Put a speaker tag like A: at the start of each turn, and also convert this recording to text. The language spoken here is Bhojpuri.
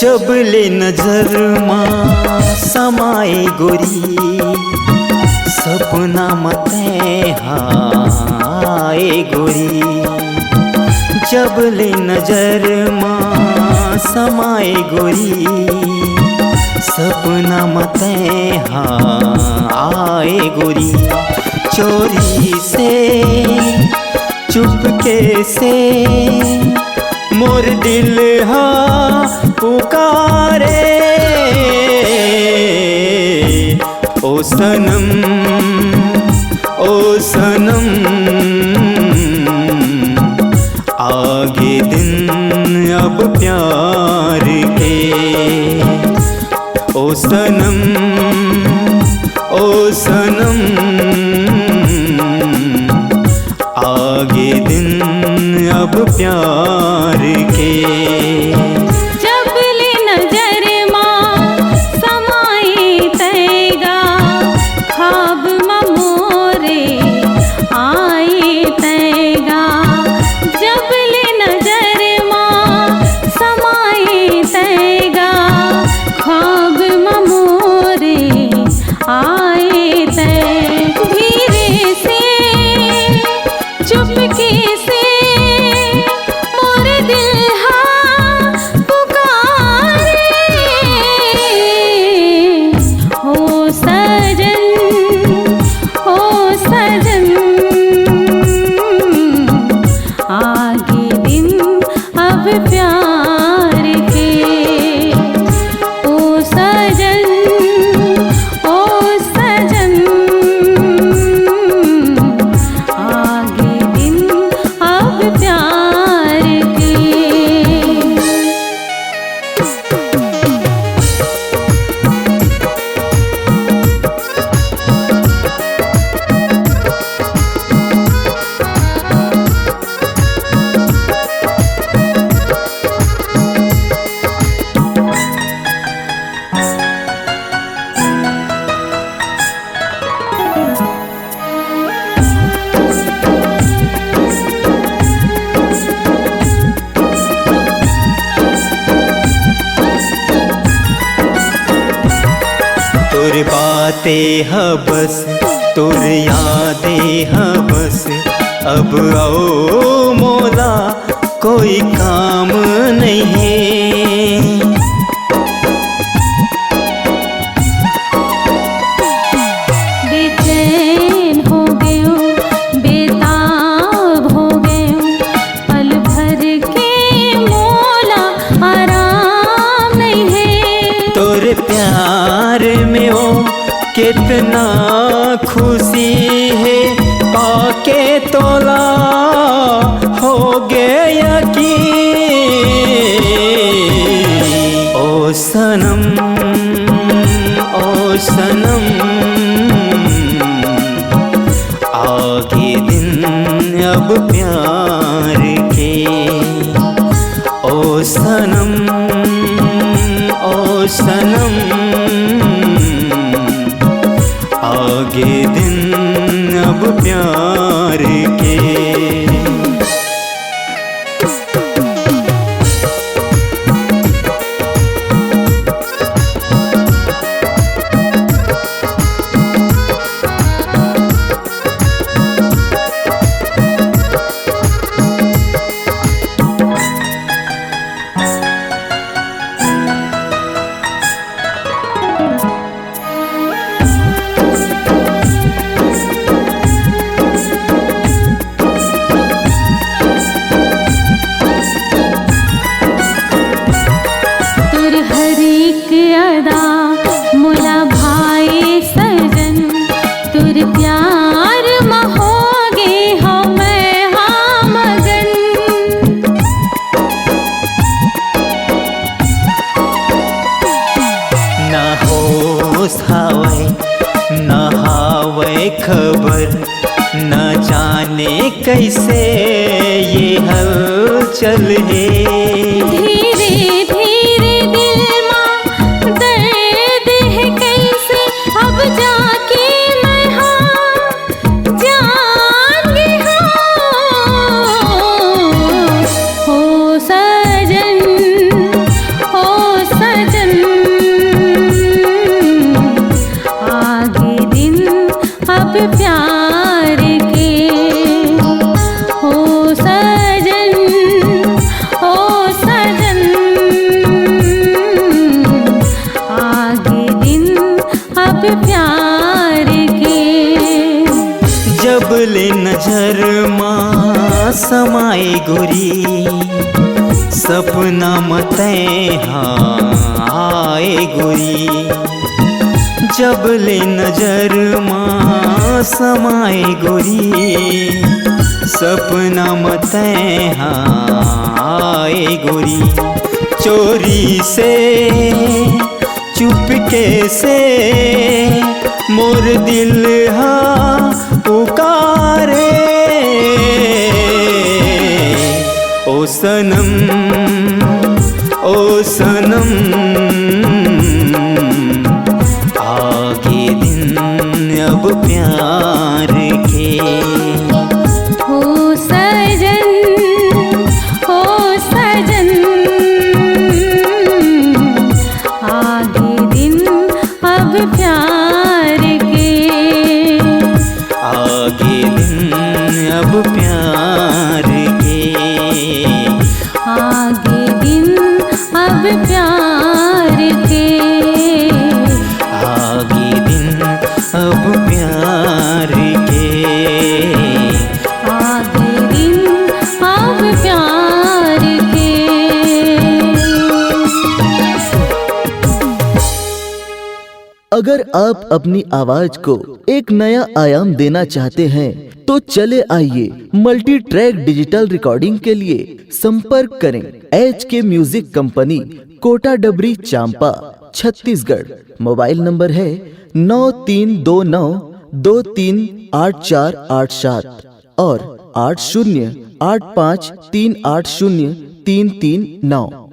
A: जब ले नजर माँ समाए गोरी, सपना मते हाय गोरी। जब ले नजर माँ समाए गोरी, सपना मते आए गोरी। चोरी से चुपके से मोर दिल हा पुकारे, ओ सनम ओ सनम। आगे दिन अब प्यार के, ओ सनम ओ सनम। आगे दिन अब प्यार के।
B: जब ले नजर माँ समाए तैगा, ख्वाब मोरे आए तैगा। जब ले नजर माँ समाए तैगा, ख्वाब मोरे आए तै। धीरे से चुपके से मोर दिल हा पुकारे, हो सजन हो सजन। आगे दिन अब प्यार के, ओ सजन ओ सजन। आगे दिन अब प्यार के।
A: तोर बातें है बस, तोर यादें है बस। अब आओ मोला कोई काम नहीं है।
B: बेचैन हो गए हो, बेताब हो गए हो, पल भर के मोला आराम नहीं है।
A: तोरे प्यार में हो कितना खुशी है, पाके तोला हो गया यकीन। ओ सनम ओ सनम। आगे दिन अब प्यार के, ओ सनम ओ सनम। आगे दिन अब प्यार के। खबर न जाने कैसे ये हलचल है।
B: धीरे धीरे दिल माँ दर्द है कैसे अब जाके मैं हाँ जान गई हो सजन हो
A: नजर माँ समाए गोरी, सपना मते हाँ आए गोरी। जब ले नजर माँ समाए गोरी, सपना मते हाँ आए गोरी। चोरी से चुपके से मोर दिल हाँ पुकारे, ओ सनम ओ सनम, आगे दिन अब प्यार के।
B: ओ सजन आगे दिन अब प्यार के,
A: आगे दिन अब प्यार के,
B: आगे दिन अब प्यार के,
A: आगे दिन अब प्यार के,
B: आगे दिन अब प्यार के।
C: अगर आप अपनी आवाज को एक नया आयाम देना चाहते हैं तो चले आइए मल्टी ट्रैक डिजिटल रिकॉर्डिंग के लिए संपर्क करें HK म्यूजिक कंपनी, कोटा डबरी, चांपा, छत्तीसगढ़। मोबाइल नंबर है 9329238487 और 8085380339।